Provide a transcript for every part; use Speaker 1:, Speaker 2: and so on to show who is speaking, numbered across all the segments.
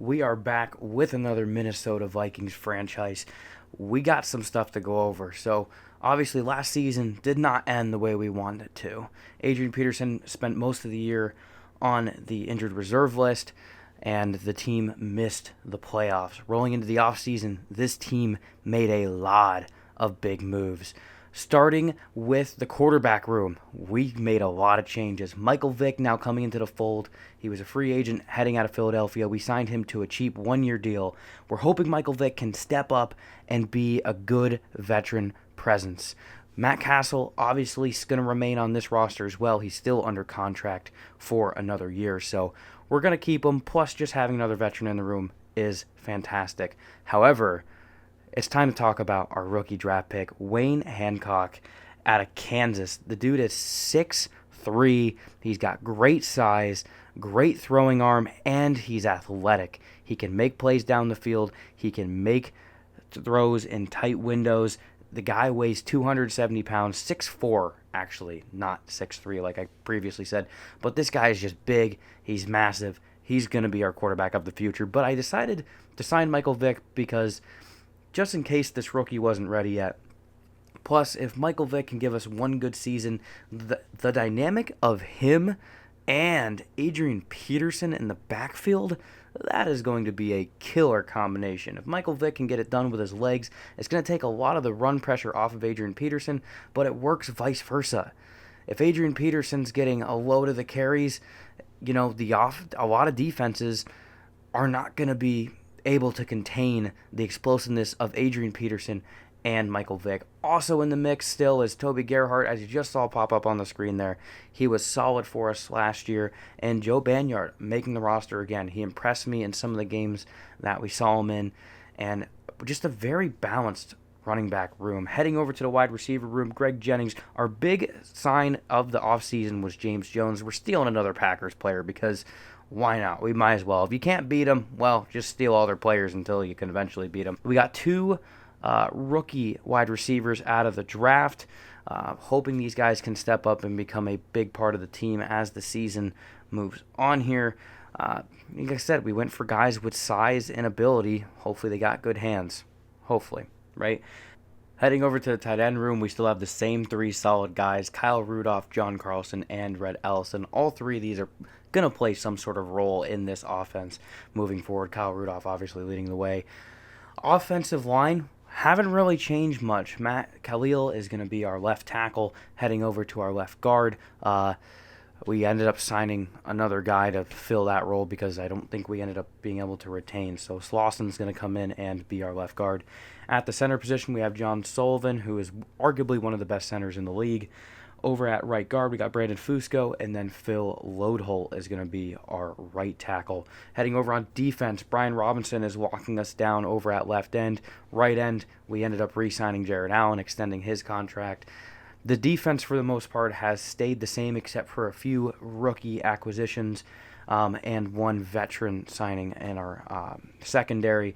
Speaker 1: we are back with another Minnesota Vikings franchise. We got some stuff to go over. So, obviously, last season did not end the way we wanted it to. Adrian Peterson spent most of the year on the injured reserve list, and the team missed the playoffs. Rolling into the offseason, this team made a lot of big moves. Starting with the quarterback room, we made a lot of changes. Michael Vick now coming into the fold. He was a free agent heading out of Philadelphia. We signed him to a cheap one-year deal. We're hoping Michael Vick can step up and be a good veteran presence. Matt Castle obviously is going to remain on this roster as well. He's still under contract for another year, so we're going to keep him. Plus, just having another veteran in the room is fantastic. However, it's time to talk about our rookie draft pick, Wayne Hancock, out of Kansas. The dude is 6'3". He's got great size, great throwing arm, and he's athletic. He can make plays down the field. He can make throws in tight windows. The guy weighs 270 pounds, 6'4", actually, not 6'3", like I previously said. But this guy is just big. He's massive. He's going to be our quarterback of the future. But I decided to sign Michael Vick because just in case this rookie wasn't ready yet. Plus, if Michael Vick can give us one good season, the dynamic of him and Adrian Peterson in the backfield, that is going to be a killer combination. If Michael Vick can get it done with his legs, it's going to take a lot of the run pressure off of Adrian Peterson, but it works vice versa. If Adrian Peterson's getting a load of the carries, a lot of defenses are not going to be able to contain the explosiveness of Adrian Peterson and Michael Vick. Also in the mix still is Toby Gerhart, as you just saw pop up on the screen there. He was solid for us last year. And Joe Banyard making the roster again. He impressed me in some of the games that we saw him in. And just a very balanced running back room. Heading over to the wide receiver room, Greg Jennings. Our big sign of the offseason was James Jones. We're stealing another Packers player because why not? We might as well. If you can't beat them, well, just steal all their players until you can eventually beat them. We got two rookie wide receivers out of the draft, hoping these guys can step up and become a big part of the team as the season moves on here. Like I said, we went for guys with size and ability. Hopefully they got good hands. Hopefully, right? Heading over to the tight end room, we still have the same three solid guys, Kyle Rudolph, John Carlson, and Red Ellison. All three of these are going to play some sort of role in this offense moving forward. Kyle Rudolph obviously leading the way. Offensive line, haven't really changed much. Matt Khalil is going to be our left tackle, heading over to our left guard. We ended up signing another guy to fill that role because I don't think we ended up being able to retain. So Slauson's going to come in and be our left guard. At the center position, we have John Sullivan, who is arguably one of the best centers in the league. Over at right guard, we got Brandon Fusco, and then Phil Lodeholt is going to be our right tackle. Heading over on defense, Brian Robinson is walking us down over at left end. Right end, we ended up re-signing Jared Allen, extending his contract. The defense, for the most part, has stayed the same except for a few rookie acquisitions and one veteran signing in our secondary.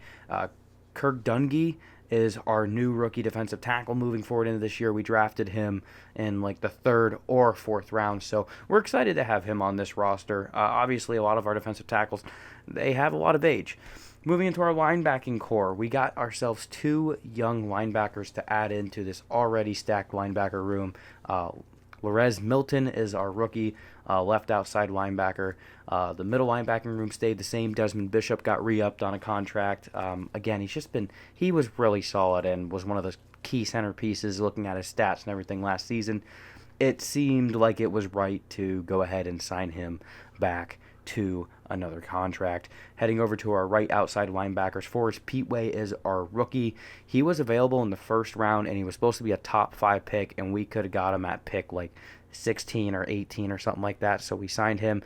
Speaker 1: Kirk Dungy is our new rookie defensive tackle moving forward into this year. We drafted him in like the third or fourth round, so we're excited to have him on this roster. Obviously, a lot of our defensive tackles, they have a lot of age. Moving into our linebacking core, we got ourselves two young linebackers to add into this already stacked linebacker room. Lorez Milton is our rookie left outside linebacker. The middle linebacking room stayed the same. Desmond Bishop got re-upped on a contract. Again, he was really solid and was one of the key centerpieces looking at his stats and everything last season. It seemed like it was right to go ahead and sign him back to another contract. Heading over to our right outside linebackers, Forrest Peatway is our rookie. He was available in the first round, and he was supposed to be a top 5 pick, and we could have got him at pick like 16 or 18 or something like that, so we signed him.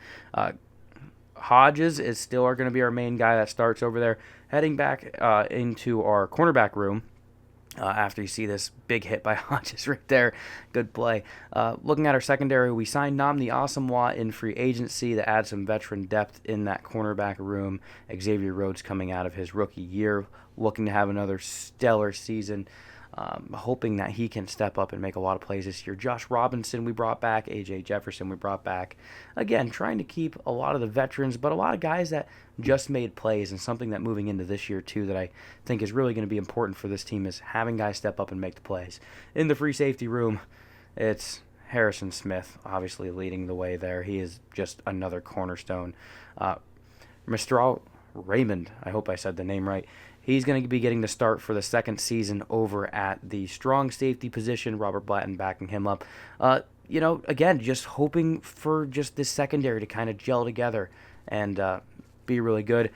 Speaker 1: Hodges is still going to be our main guy that starts over there. Heading back into our cornerback room, after you see this big hit by Hodges right there. Good play. Looking at our secondary, we signed Namdi Asamoah in free agency to add some veteran depth in that cornerback room. Xavier Rhodes coming out of his rookie year, looking to have another stellar season. hoping that he can step up and make a lot of plays this year. Josh Robinson we brought back, A.J. Jefferson we brought back. Again, trying to keep a lot of the veterans, but a lot of guys that just made plays, and something that moving into this year too that I think is really going to be important for this team is having guys step up and make the plays. In the free safety room, it's Harrison Smith obviously leading the way there. He is just another cornerstone. Mr. Raymond, I hope I said the name right. He's going to be getting the start for the second season over at the strong safety position. Robert Blatton backing him up. Again, just hoping for just this secondary to kind of gel together and be really good.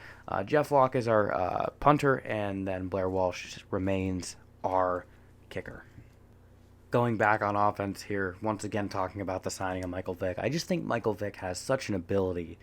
Speaker 1: Jeff Locke is our punter, and then Blair Walsh remains our kicker. Going back on offense here, once again talking about the signing of Michael Vick. I just think Michael Vick has such an ability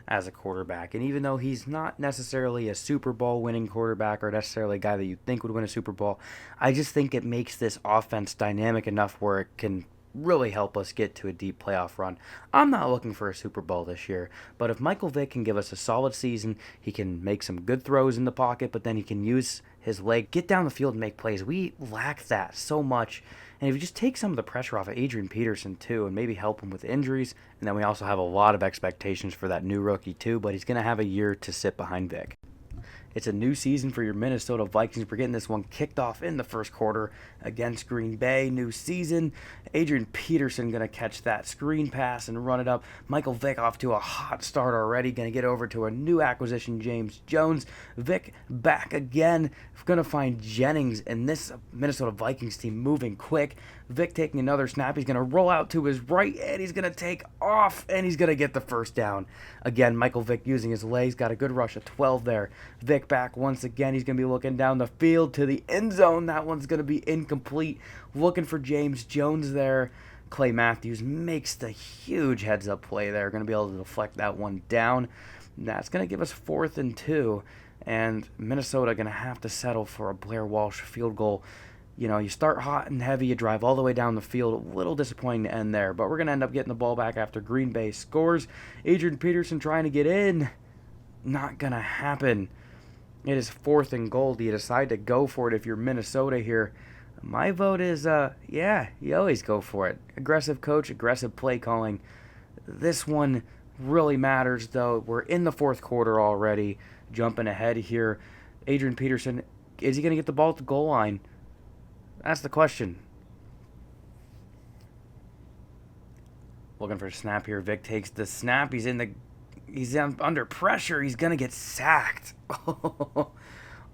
Speaker 1: as a quarterback, and even though he's not necessarily a Super Bowl winning quarterback or necessarily a guy that you think would win a Super Bowl, I just think it makes this offense dynamic enough where it can really help us get to a deep playoff run. I'm not looking for a Super Bowl this year, but if Michael Vick can give us a solid season, he can make some good throws in the pocket, but then he can use his leg, get down the field and make plays. We lack that so much. And if you just take some of the pressure off of Adrian Peterson, too, and maybe help him with injuries, and then we also have a lot of expectations for that new rookie, too, but he's going to have a year to sit behind Vic. It's a new season for your Minnesota Vikings. We're getting this one kicked off in the first quarter against Green Bay. New season. Adrian Peterson going to catch that screen pass and run it up. Michael Vick off to a hot start already. Going to get over to a new acquisition, James Jones. Vick back again. Going to find Jennings, and this Minnesota Vikings team moving quick. Vick taking another snap. He's going to roll out to his right, and he's going to take off, and he's going to get the first down. Again, Michael Vick using his legs. Got a good rush of 12 there. Vick back once again. He's going to be looking down the field to the end zone. That one's going to be incomplete. Looking for James Jones there. Clay Matthews makes the huge heads-up play there. Going to be able to deflect that one down. That's going to give us 4th and 2. And Minnesota going to have to settle for a Blair Walsh field goal. You know, you start hot and heavy, you drive all the way down the field. A little disappointing to end there, but we're going to end up getting the ball back after Green Bay scores. Adrian Peterson trying to get in. Not going to happen. It is 4th and goal. Do you decide to go for it if you're Minnesota here? My vote is, yeah, you always go for it. Aggressive coach, aggressive play calling. This one really matters, though. We're in the 4th quarter already. Jumping ahead here. Adrian Peterson, is he going to get the ball at the goal line? That's the question. Looking for a snap here. Vic takes the snap. He's under pressure. He's going to get sacked.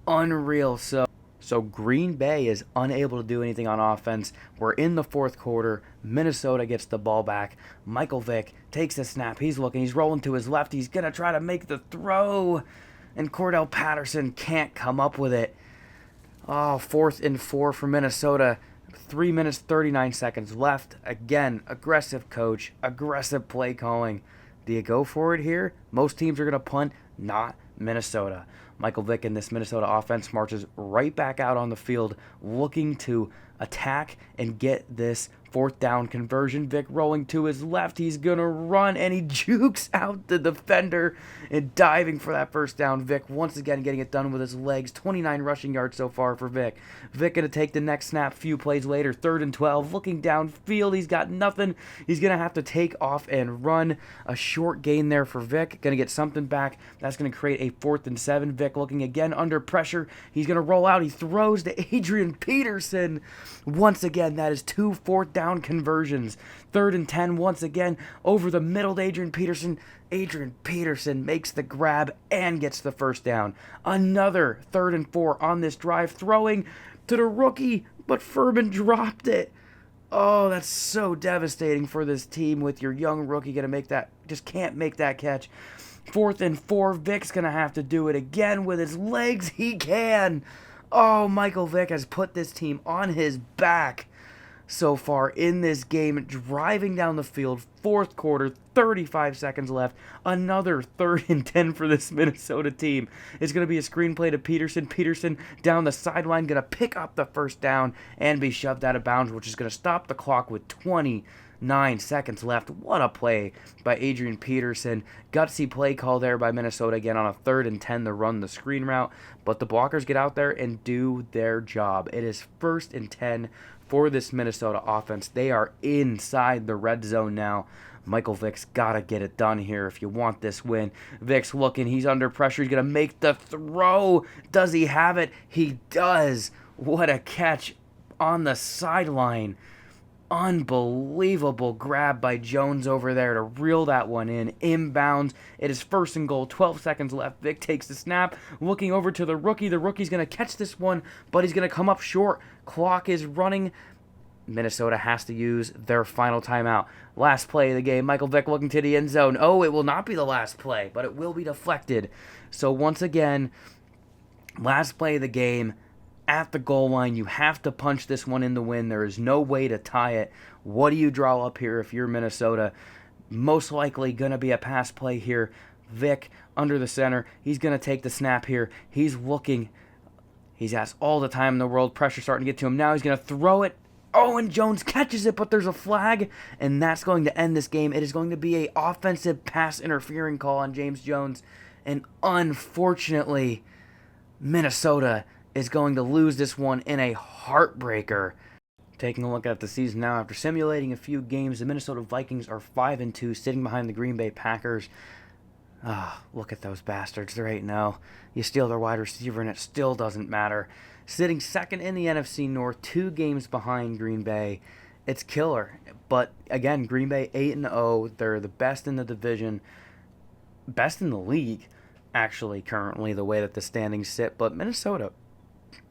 Speaker 1: Unreal. So Green Bay is unable to do anything on offense. We're in the 4th quarter. Minnesota gets the ball back. Michael Vick takes the snap. He's looking. He's rolling to his left. He's going to try to make the throw. And Cordell Patterson can't come up with it. Oh, 4th and 4 for Minnesota. 3 minutes, 39 seconds left. Again, aggressive coach, aggressive play calling. Do you go for it here? Most teams are going to punt, not Minnesota. Michael Vick in this Minnesota offense marches right back out on the field, looking to attack and get this 4th down conversion. Vick rolling to his left. He's going to run, and he jukes out the defender and diving for that 1st down. Vick once again getting it done with his legs. 29 rushing yards so far for Vick. Vick going to take the next snap few plays later. 3rd and 12. Looking downfield. He's got nothing. He's going to have to take off and run. A short gain there for Vick. Going to get something back. That's going to create a 4th and 7. Vick looking again under pressure. He's going to roll out. He throws to Adrian Peterson. Once again, that is 2 4th down conversions. 3rd and 10 once again over the middle to Adrian Peterson. Adrian Peterson makes the grab and gets the 1st down. Another 3rd and 4 on this drive, throwing to the rookie, but Furman dropped it. Oh, that's so devastating for this team with your young rookie going to make that, just can't make that catch. 4th and 4, Vick's going to have to do it again with his legs. He can. Oh, Michael Vick has put this team on his back so far in this game, driving down the field. 4th quarter, 35 seconds left. Another 3rd and 10 for this Minnesota team. It's going to be a screenplay to Peterson. Peterson down the sideline, going to pick up the 1st down and be shoved out of bounds, which is going to stop the clock with 20 9 seconds left. What a play by Adrian Peterson. Gutsy play call there by Minnesota again on a 3rd and 10 to run the screen route. But the blockers get out there and do their job. It is 1st and 10 for this Minnesota offense. They are inside the red zone now. Michael Vick's got to get it done here if you want this win. Vick's looking. He's under pressure. He's going to make the throw. Does he have it? He does. What a catch on the sideline. Unbelievable grab by Jones over there to reel that one in. Inbounds. It is 1st and goal. 12 seconds left. Vick takes the snap. Looking over to the rookie. The rookie's going to catch this one, but he's going to come up short. Clock is running. Minnesota has to use their final timeout. Last play of the game, Michael Vick looking to the end zone. Oh, it will not be the last play, but it will be deflected. So once again, last play of the game, at the goal line, you have to punch this one in the win. There is no way to tie it. What do you draw up here if you're Minnesota? Most likely going to be a pass play here. Vick under the center. He's going to take the snap here. He's looking. He's asked all the time in the world. Pressure starting to get to him. Now he's going to throw it. Oh, and Jones catches it, but there's a flag, and that's going to end this game. It is going to be an offensive pass interfering call on James Jones, and unfortunately, Minnesota is going to lose this one in a heartbreaker. Taking a look at the season now, after simulating a few games, the Minnesota Vikings are 5-2, sitting behind the Green Bay Packers. Look at those bastards. They're 8-0. You steal their wide receiver, and it still doesn't matter. Sitting second in the NFC North, 2 games behind Green Bay. It's killer. But, again, Green Bay 8-0. They're the best in the division. Best in the league, actually, currently, the way that the standings sit. But Minnesota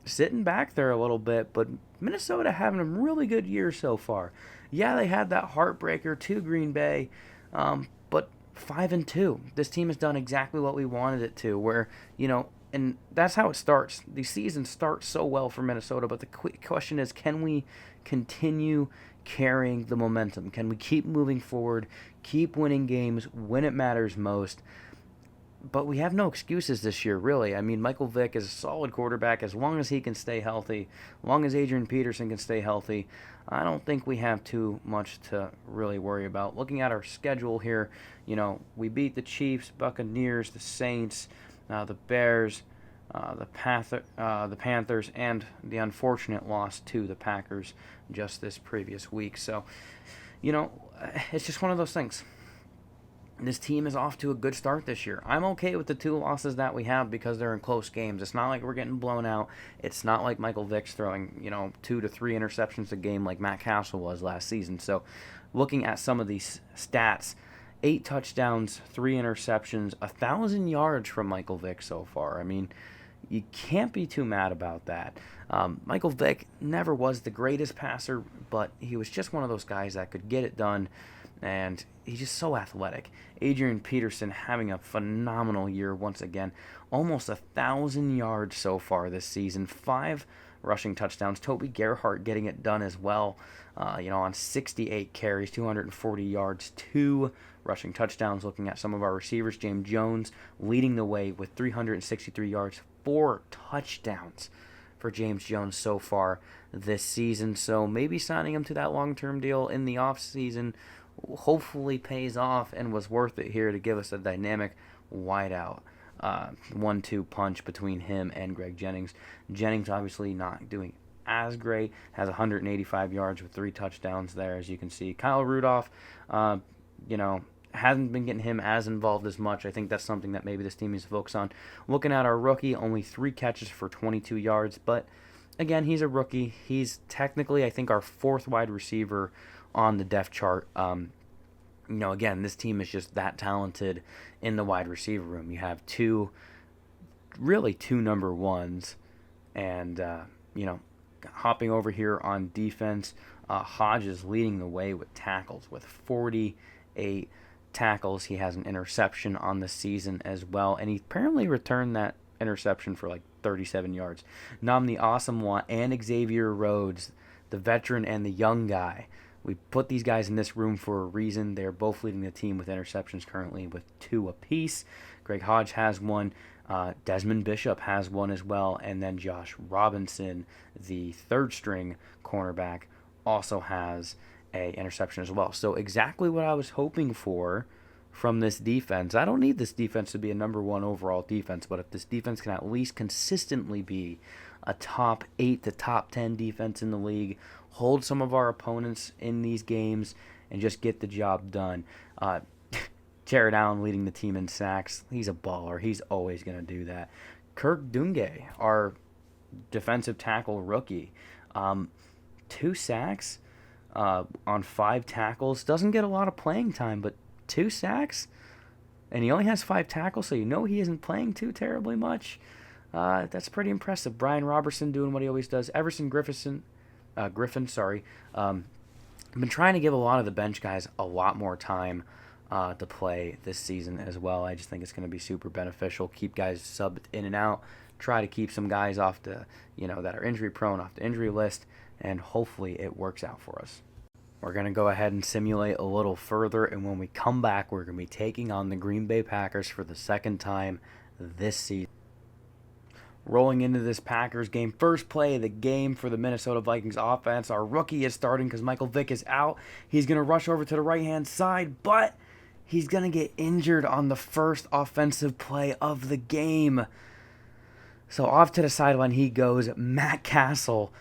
Speaker 1: sitting back there a little bit. But Minnesota having a really good year so far. Yeah, they had that heartbreaker to Green Bay. But 5-2. This team has done exactly what we wanted it to. Where, and that's how it starts. The season starts so well for Minnesota, but the question is, can we continue carrying the momentum? Can we keep moving forward, keep winning games when it matters most? But we have no excuses this year, really. I mean, Michael Vick is a solid quarterback as long as he can stay healthy, as long as Adrian Peterson can stay healthy. I don't think we have too much to really worry about. Looking at our schedule here, we beat the Chiefs, Buccaneers, the Saints, the Bears, the Panthers, and the unfortunate loss to the Packers just this previous week. So, it's just one of those things. This team is off to a good start this year. I'm okay with the 2 losses that we have because they're in close games. It's not like we're getting blown out. It's not like Michael Vick's throwing, 2 to 3 interceptions a game like Matt Castle was last season. So, looking at some of these stats, 8 touchdowns, 3 interceptions, 1,000 yards from Michael Vick so far. I mean, you can't be too mad about that. Michael Vick never was the greatest passer, but he was just one of those guys that could get it done, and he's just so athletic. Adrian Peterson having a phenomenal year once again. Almost 1,000 yards so far this season. 5 rushing touchdowns. Toby Gerhart getting it done as well. On 68 carries, 240 yards, 2 rushing touchdowns. Looking at some of our receivers, James Jones leading the way with 363 yards, 4 touchdowns for James Jones so far this season. So maybe signing him to that long-term deal in the offseason hopefully pays off and was worth it here to give us a dynamic wideout. 1-2 punch between him and Greg Jennings. Jennings obviously not doing as great, has 185 yards with 3 touchdowns there, as you can see. Kyle Rudolph, hasn't been getting him as involved as much. I think that's something that maybe this team needs to focus on. Looking at our rookie, only 3 catches for 22 yards, but again, he's a rookie. He's technically, I think, our 4th wide receiver on the depth chart. Again, this team is just that talented in the wide receiver room. You have 2 number 1s, and, hopping over here on defense, Hodge is leading the way with tackles with 48 tackles. He has an interception on the season as well, and he apparently returned that interception for like 37 yards. Namdi Asamoah and Xavier Rhodes, the veteran and the young guy. We put these guys in this room for a reason. They're both leading the team with interceptions currently with 2 apiece. Greg Hodge has 1. Desmond Bishop has 1 as well. And then Josh Robinson, the 3rd-string cornerback, also has a interception as well. So exactly what I was hoping for from this defense. I don't need this defense to be a number one overall defense, but if this defense can at least consistently be a top 8 to top 10 defense in the league, hold some of our opponents in these games, and just get the job done. Jared Allen leading the team in sacks. He's a baller. He's always going to do that. Kirk Dungay, our defensive tackle rookie, 2 sacks on 5 tackles. Doesn't get a lot of playing time, but 2 sacks? And he only has 5 tackles, so you know he isn't playing too terribly much. That's pretty impressive. Brian Robertson doing what he always does. Griffin, I've been trying to give a lot of the bench guys a lot more time to play this season as well. I just think it's going to be super beneficial. Keep guys subbed in and out. Try to keep some guys off the, that are injury prone off the injury list, and hopefully it works out for us. We're going to go ahead and simulate a little further, and when we come back, we're going to be taking on the Green Bay Packers for the second time this season. Rolling into this Packers game, first play of the game for the Minnesota Vikings offense. Our rookie is starting because Michael Vick is out. He's going to rush over to the right-hand side, but he's going to get injured on the first offensive play of the game. So off to the sideline he goes. Matt Castle,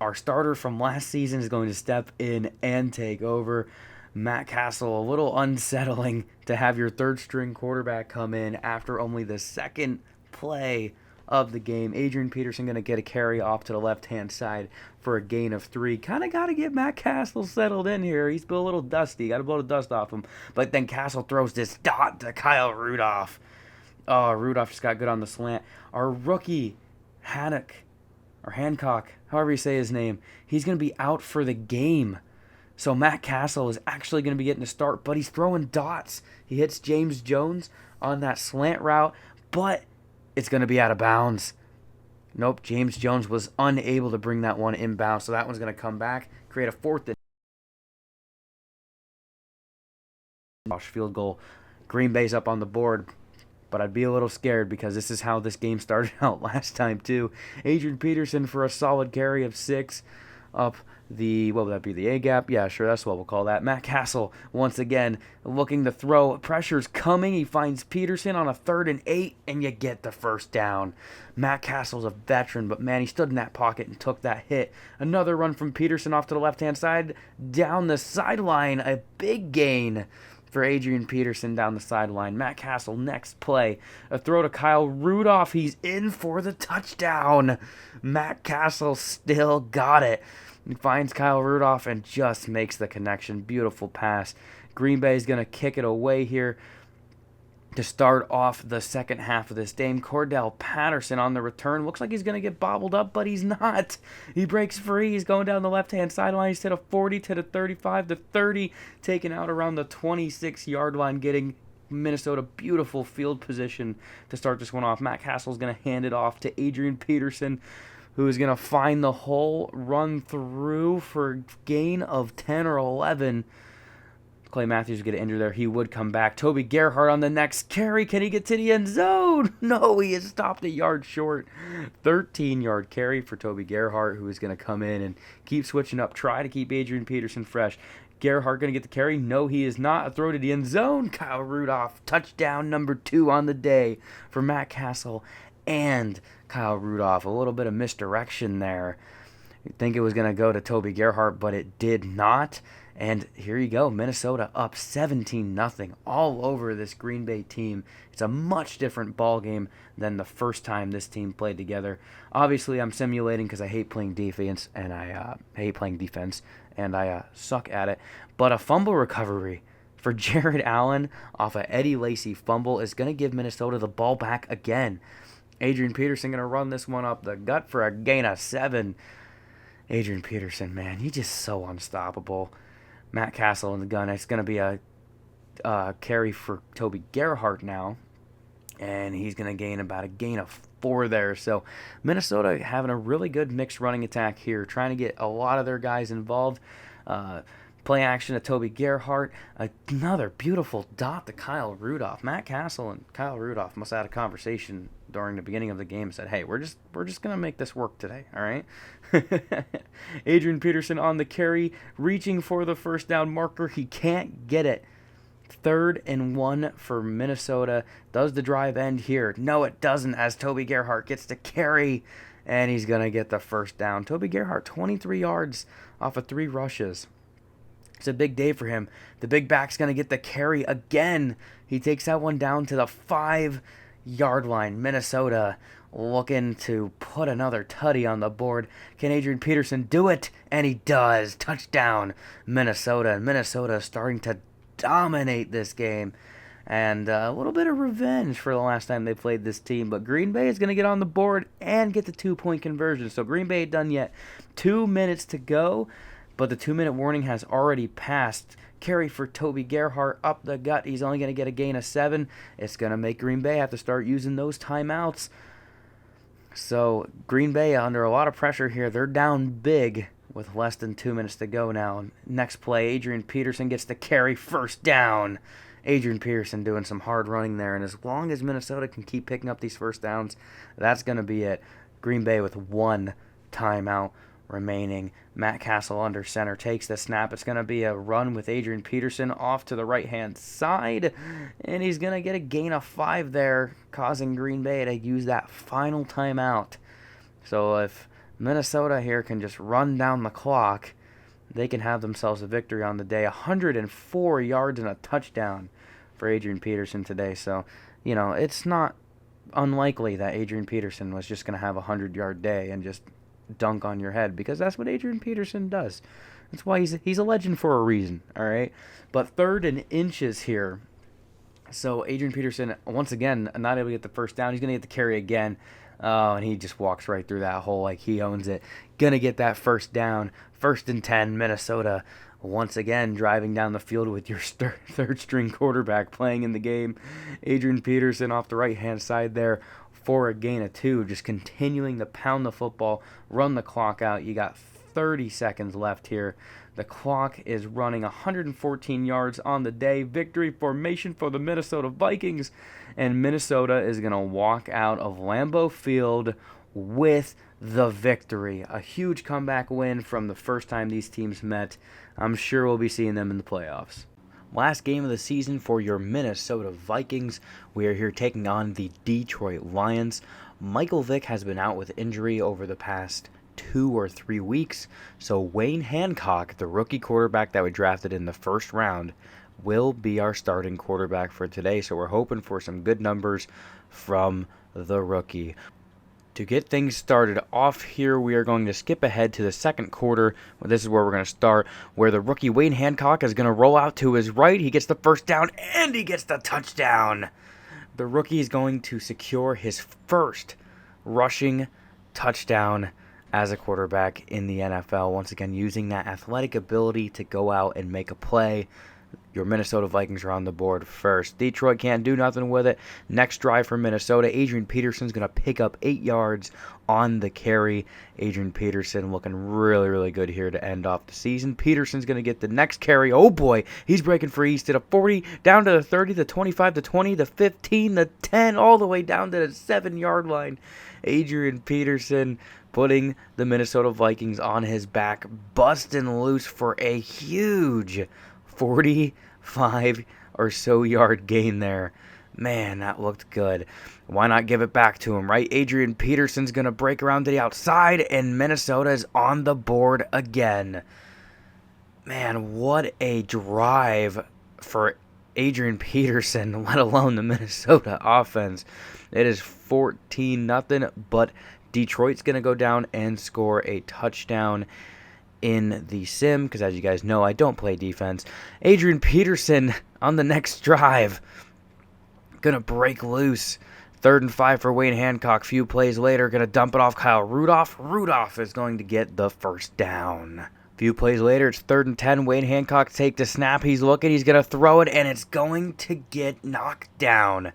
Speaker 1: our starter from last season, is going to step in and take over. Matt Castle, a little unsettling to have your third-string quarterback come in after only the second play of the game. Adrian Peterson going to get a carry off to the left-hand side for a gain of 3. Kind of got to get Matt Castle settled in here. He's been a little dusty. Got to blow the dust off him. But then Castle throws this dot to Kyle Rudolph. Oh, Rudolph just got good on the slant. Our rookie, Hancock, however you say his name, he's going to be out for the game. So Matt Castle is actually going to be getting a start, but he's throwing dots. He hits James Jones on that slant route, but it's going to be out of bounds. Nope, James Jones was unable to bring that one inbound, so that one's going to come back, create a 4th and field goal. Green Bay's up on the board, but I'd be a little scared because this is how this game started out last time too. Adrian Peterson for a solid carry of 6 up the, what would that be, the A-gap? Yeah, sure, that's what we'll call that. Matt Castle, once again, looking to throw. Pressure's coming. He finds Peterson on a 3rd and 8, and you get the first down. Matt Castle's a veteran, but man, he stood in that pocket and took that hit. Another run from Peterson off to the left-hand side, down the sideline, a big gain for Adrian Peterson down the sideline. Matt Castle, next play, a throw to Kyle Rudolph. He's in for the touchdown. Matt Castle still got it. He finds Kyle Rudolph and just makes the connection. Beautiful pass. Green Bay is going to kick it away here to start off the second half of this game. Cordell Patterson on the return. Looks like he's going to get bobbled up, but he's not. He breaks free. He's going down the left-hand sideline. He's hit a 40 to the 35 to 30, taken out around the 26-yard line, getting Minnesota beautiful field position to start this one off. Matt Castle's going to hand it off to Adrian Peterson, who is going to find the hole, run through for gain of 10 or 11. Clay Matthews would get injured there. He would come back. Toby Gerhart on the next carry. Can he get to the end zone? No, he is stopped a yard short. 13-yard carry for Toby Gerhart, who is going to come in and keep switching up. Try to keep Adrian Peterson fresh. Gerhart going to get the carry? No, he is not. A throw to the end zone. Kyle Rudolph, touchdown number 2 on the day for Matt Castle and Kyle Rudolph. A little bit of misdirection there. You'd think it was going to go to Toby Gerhart, but it did not. And here you go, Minnesota up 17-0 all over this Green Bay team. It's a much different ball game than the first time this team played together. Obviously, I'm simulating because I hate playing defense, and I suck at it. But a fumble recovery for Jared Allen off a Eddie Lacy fumble is going to give Minnesota the ball back again. Adrian Peterson going to run this one up the gut for a gain of 7. Adrian Peterson, man, he's just so unstoppable. Matt Castle in the gun. It's going to be a carry for Toby Gerhart now, and he's going to gain about a gain of 4 there. So Minnesota having a really good mixed running attack here, trying to get a lot of their guys involved. Play action to Toby Gerhart. Another beautiful dot to Kyle Rudolph. Matt Castle and Kyle Rudolph must have had a conversation during the beginning of the game and said, "Hey, we're just gonna make this work today, all right?" Adrian Peterson on the carry, reaching for the first down marker. He can't get it. 3rd and 1 for Minnesota. Does the drive end here? No, it doesn't, as Toby Gerhart gets to carry, and he's going to get the first down. Toby Gerhart, 23 yards off of 3 rushes. It's a big day for him. The big back's going to get the carry again. He takes that one down to the 5-yard line. Minnesota looking to put another tutty on the board. Can Adrian Peterson do it? And he does. Touchdown, Minnesota. And Minnesota is starting to dominate this game. And a little bit of revenge for the last time they played this team. But Green Bay is going to get on the board and get the 2-point conversion. So Green Bay ain't done yet. 2 minutes to go. But the 2-minute warning has already passed. Carry for Toby Gerhart up the gut. He's only going to get a gain of 7. It's going to make Green Bay have to start using those timeouts. So Green Bay under a lot of pressure here. They're down big with less than 2 minutes to go now. Next play, Adrian Peterson gets the carry, first down. Adrian Peterson doing some hard running there. And as long as Minnesota can keep picking up these first downs, that's going to be it. Green Bay with 1 timeout remaining. Matt Castle under center takes the snap. It's going to be a run with Adrian Peterson off to the right-hand side, and he's going to get a gain of 5 there, causing Green Bay to use that final timeout. So if Minnesota here can just run down the clock, they can have themselves a victory on the day. 104 yards and a touchdown for Adrian Peterson today. So, it's not unlikely that Adrian Peterson was just going to have a 100-yard day and just dunk on your head, because that's what Adrian Peterson does. That's why he's a legend for a reason, all right? But 3rd and inches here. So Adrian Peterson, once again, not able to get the first down. He's going to get the carry again. And he just walks right through that hole like he owns it. Going to get that first down. 1st and 10, Minnesota once again driving down the field with your third-string quarterback playing in the game. Adrian Peterson off the right-hand side there for a gain of 2, just continuing to pound the football, run the clock out. You got 30 seconds left here. The clock is running. 114 yards on the day. Victory formation for the Minnesota Vikings. And Minnesota is going to walk out of Lambeau Field with the victory. A huge comeback win from the first time these teams met. I'm sure we'll be seeing them in the playoffs. Last game of the season for your Minnesota Vikings. We are here taking on the Detroit Lions. Michael Vick has been out with injury over the past 2 or 3 weeks, so Wayne Hancock, the rookie quarterback that we drafted in the first round, will be our starting quarterback for today. So we're hoping for some good numbers from the rookie. To get things started off here, we are going to skip ahead to the second quarter. This is where we're going to start, where the rookie Wayne Hancock is going to roll out to his right. He gets the first down, and he gets the touchdown. The rookie is going to secure his first rushing touchdown as a quarterback in the NFL. Once again, using that athletic ability to go out and make a play. Your Minnesota Vikings are on the board first. Detroit can't do nothing with it. Next drive for Minnesota. Adrian Peterson's going to pick up 8 yards on the carry. Adrian Peterson looking really, really good here to end off the season. Peterson's going to get the next carry. Oh boy, he's breaking free. He's to the 40, down to the 30, the 25, the 20, the 15, the 10, all the way down to the 7-yard line. Adrian Peterson putting the Minnesota Vikings on his back, busting loose for a huge 45 or so yard gain there. Man, that looked good. Why not give it back to him, right? Adrian Peterson's going to break around to the outside, and Minnesota is on the board again. Man, what a drive for Adrian Peterson, let alone the Minnesota offense. It is 14-0, but Detroit's going to go down and score a touchdown in the sim, because as you guys know, I don't play defense. Adrian Peterson on the next drive, gonna break loose. 3rd and 5 for Wayne Hancock. Few plays later, gonna dump it off Kyle Rudolph. Rudolph is going to get the first down. Few plays later, it's 3rd and 10. Wayne Hancock takes the snap. He's looking, he's gonna throw it, and it's going to get knocked down.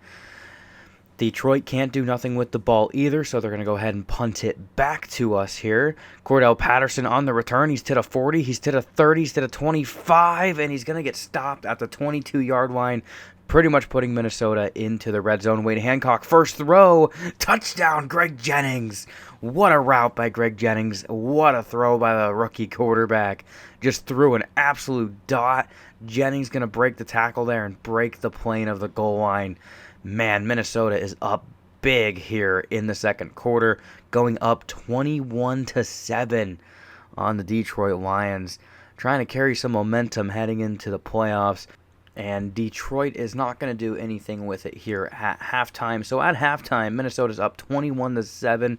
Speaker 1: Detroit can't do nothing with the ball either, so they're going to go ahead and punt it back to us here. Cordell Patterson on the return. He's to the 40, he's to the 30, he's to the 25, and he's going to get stopped at the 22-yard line, pretty much putting Minnesota into the red zone. Wade Hancock, first throw, touchdown, Greg Jennings. What a route by Greg Jennings. What a throw by the rookie quarterback. Just threw an absolute dot. Jennings going to break the tackle there and break the plane of the goal line. Man, Minnesota is up big here in the second quarter, going up 21-7 on the Detroit Lions, trying to carry some momentum heading into the playoffs. And Detroit is not going to do anything with it here at halftime. So at halftime, Minnesota's up 21-7.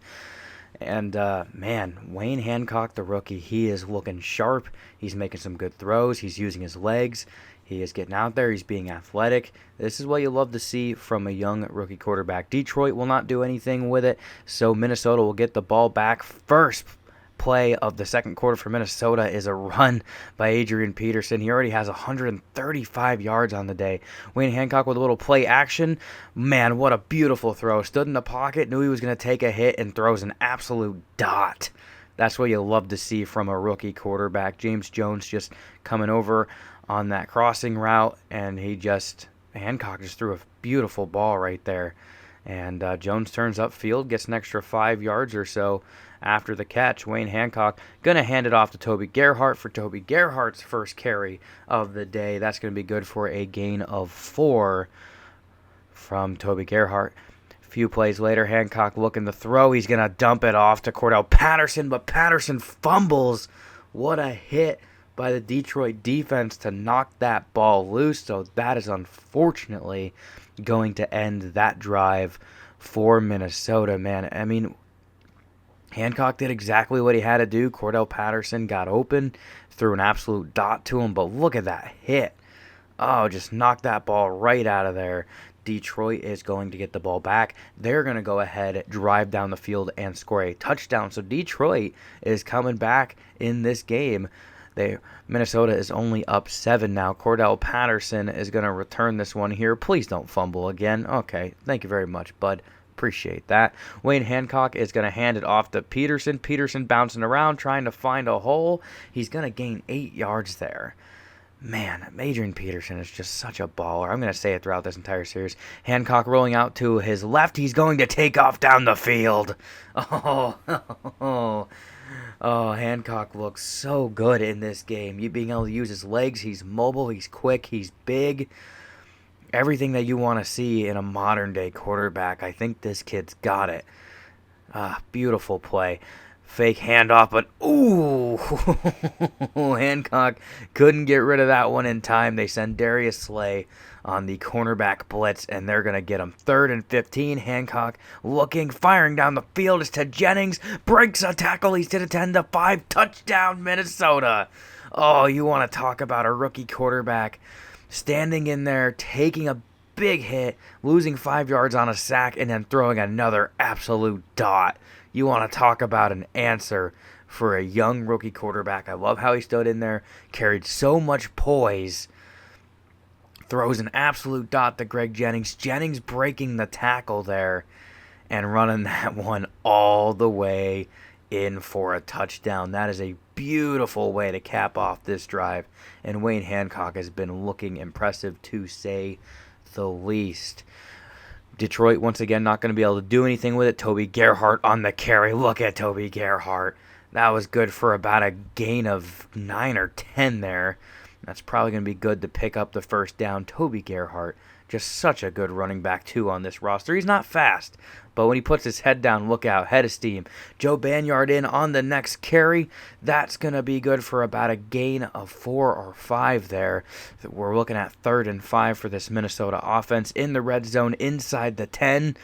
Speaker 1: And, man, Wayne Hancock, the rookie, he is looking sharp. He's making some good throws. He's using his legs. He is getting out there. He's being athletic. This is what you love to see from a young rookie quarterback. Detroit will not do anything with it, so Minnesota will get the ball back. First play of the second quarter for Minnesota is a run by Adrian Peterson. He already has 135 yards on the day. Wayne Hancock with a little play action. Man, what a beautiful throw. Stood in the pocket, knew he was going to take a hit, and throws an absolute dot. That's what you love to see from a rookie quarterback. James Jones just coming over on that crossing route, and Hancock just threw a beautiful ball right there. And Jones turns upfield, gets an extra 5 yards or so after the catch. Wayne Hancock going to hand it off to Toby Gerhart for Toby Gerhart's first carry of the day. That's going to be good for a gain of 4 from Toby Gerhart. A few plays later, Hancock looking to throw. He's going to dump it off to Cordell Patterson, but Patterson fumbles. What a hit by the Detroit defense to knock that ball loose. So that is unfortunately going to end that drive for Minnesota, man. I mean, Hancock did exactly what he had to do. Cordell Patterson got open, threw an absolute dot to him, but look at that hit. Oh, just knocked that ball right out of there. Detroit is going to get the ball back. They're going to go ahead, drive down the field, and score a touchdown. So Detroit is coming back in this game. Minnesota is only up 7 now. Cordell Patterson is going to return this one here. Please don't fumble again. Okay, thank you very much, bud. Appreciate that. Wayne Hancock is going to hand it off to Peterson. Peterson bouncing around, trying to find a hole. He's going to gain 8 yards there. Man, Adrian Peterson is just such a baller. I'm going to say it throughout this entire series. Hancock rolling out to his left. He's going to take off down the field. Oh, Hancock looks so good in this game. You being able to use his legs, he's mobile, he's quick, he's big. Everything that you want to see in a modern-day quarterback. I think this kid's got it. Beautiful play. Fake handoff, but ooh, Hancock couldn't get rid of that one in time. They send Darius Slay on the cornerback blitz, and they're going to get him 3rd and 15. Hancock looking, firing down the field. It's to Jennings, breaks a tackle. He's to the 10-5, touchdown Minnesota. Oh, you want to talk about a rookie quarterback standing in there, taking a big hit, losing 5 yards on a sack, and then throwing another absolute dot. You want to talk about an answer for a young rookie quarterback. I love how he stood in there, carried so much poise, throws an absolute dot to Greg Jennings. Jennings breaking the tackle there and running that one all the way in for a touchdown. That is a beautiful way to cap off this drive, and Wayne Hancock has been looking impressive to say the least. Detroit, once again, not going to be able to do anything with it. Toby Gerhart on the carry. Look at Toby Gerhart. That was good for about a gain of 9 or 10 there. That's probably going to be good to pick up the first down. Toby Gerhart, just such a good running back, too, on this roster. He's not fast, but when he puts his head down, look out, head of steam. Joe Banyard in on the next carry. That's going to be good for about a gain of 4 or 5 there. We're looking at 3rd and 5 for this Minnesota offense in the red zone inside the 10.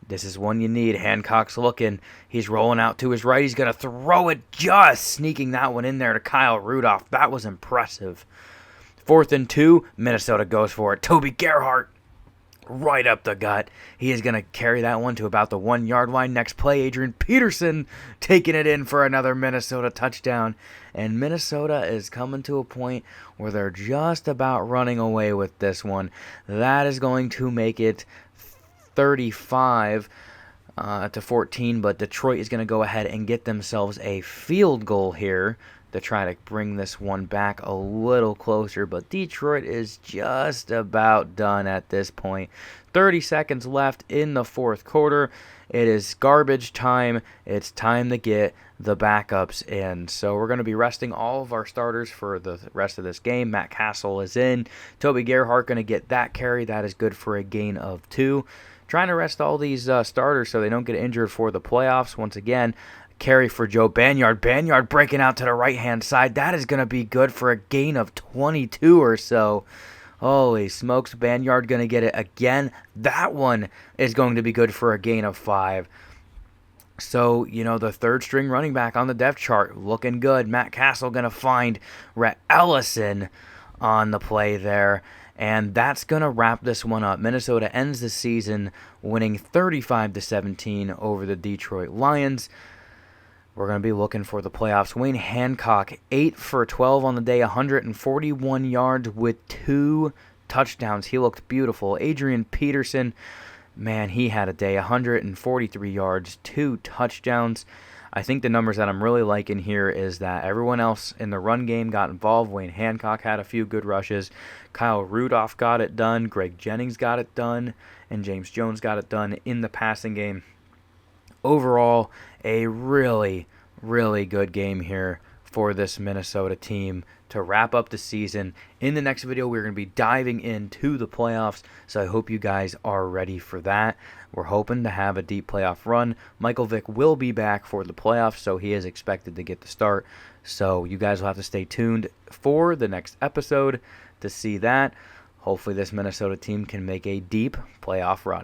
Speaker 1: This is one you need. Hancock's looking. He's rolling out to his right. He's going to throw it, just sneaking that one in there to Kyle Rudolph. That was impressive. 4th and 2. Minnesota goes for it. Toby Gerhart right up the gut. He is going to carry that one to about the 1-yard line. Next play, Adrian Peterson taking it in for another Minnesota touchdown. And Minnesota is coming to a point where they're just about running away with this one. That is going to make it 35-14, but Detroit is going to go ahead and get themselves a field goal here to try to bring this one back a little closer, but Detroit is just about done at this point. 30 seconds left in the fourth quarter. It is garbage time. It's time to get the backups in. So we're going to be resting all of our starters for the rest of this game. Matt Castle is in. Toby Gerhart going to get that carry. That is good for a gain of 2. Trying to rest all these starters so they don't get injured for the playoffs. Once again, carry for Joe Banyard. Banyard breaking out to the right-hand side. That is going to be good for a gain of 22 or so. Holy smokes, Banyard going to get it again. That one is going to be good for a gain of 5. So, the third-string running back on the depth chart looking good. Matt Castle going to find Rhett Ellison on the play there. And that's going to wrap this one up. Minnesota ends the season winning 35-17 over the Detroit Lions. We're going to be looking for the playoffs. Wayne Hancock, 8 for 12 on the day, 141 yards with 2 touchdowns. He looked beautiful. Adrian Peterson, man, he had a day, 143 yards, 2 touchdowns. I think the numbers that I'm really liking here is that everyone else in the run game got involved. Wayne Hancock had a few good rushes. Kyle Rudolph got it done. Greg Jennings got it done. And James Jones got it done in the passing game. Overall, a really, really good game here for this Minnesota team to wrap up the season. In the next video, we're going to be diving into the playoffs, so I hope you guys are ready for that. We're hoping to have a deep playoff run. Michael Vick will be back for the playoffs, so he is expected to get the start. So you guys will have to stay tuned for the next episode to see that. Hopefully this Minnesota team can make a deep playoff run.